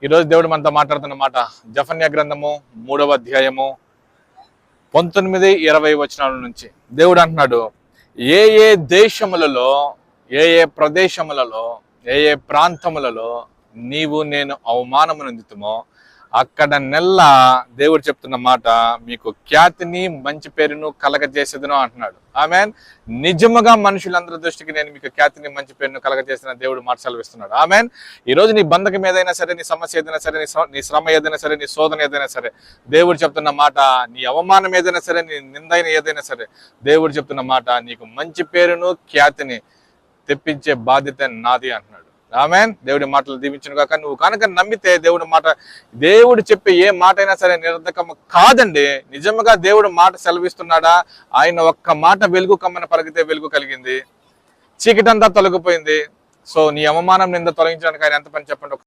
ఈరోజు దేవుడు మనతో మాట్లాడుతున్న మాట జెఫన్యా గ్రంథము 3వ అధ్యాయము 19-20 వచనాల నుంచి దేవుడు అంటున్నాడు, ఏ ఏ దేశములలో, ఏ ఏ ప్రదేశములలో, ఏ ఏ ప్రాంతములలో నీవు నేను అవమానము నొందుతుమో అక్కడ దేవుడు చెప్తున్న మాట, మీకు ఖ్యాతిని మంచి పేరును కలగజేసేదను అంటున్నాడు. ఆమెన్. నిజముగా మనుషులందరి దృష్టికి నేను మీకు ఖ్యాతిని మంచి పేరును కలగజేసిన దేవుడు మాట సెలవిస్తున్నాడు. ఆమెన్. ఈరోజు నీ బంధకం ఏదైనా సరే, నీ సమస్య ఏదైనా సరే, నీ శ్రమ ఏదైనా సరే, నీ శోధన ఏదైనా సరే, దేవుడు చెప్తున్న మాట, నీ అవమానం ఏదైనా సరే, నీ నిందైన ఏదైనా సరే, దేవుడు చెప్తున్న మాట, నీకు మంచి పేరును ఖ్యాతిని తెప్పించే బాధ్యత నాది అంటున్నాడు. ఆమెన్. దేవుడి మాటలు దీవించును గాక. నువ్వు కనుక నమ్మితే దేవుడు చెప్పే ఏ మాట అయినా సరే నిరర్ధకము కాదండి. నిజంగా దేవుడు మాట సెలవిస్తున్నాడా? ఆయన ఒక్క మాట వెలుగు కమ్మని పలికితే వెలుగు కలిగింది, చీకటంతా తొలగిపోయింది. సో నీ అవమానం నింద తొలగించడానికి ఆయన ఎంత పని చెప్పండి.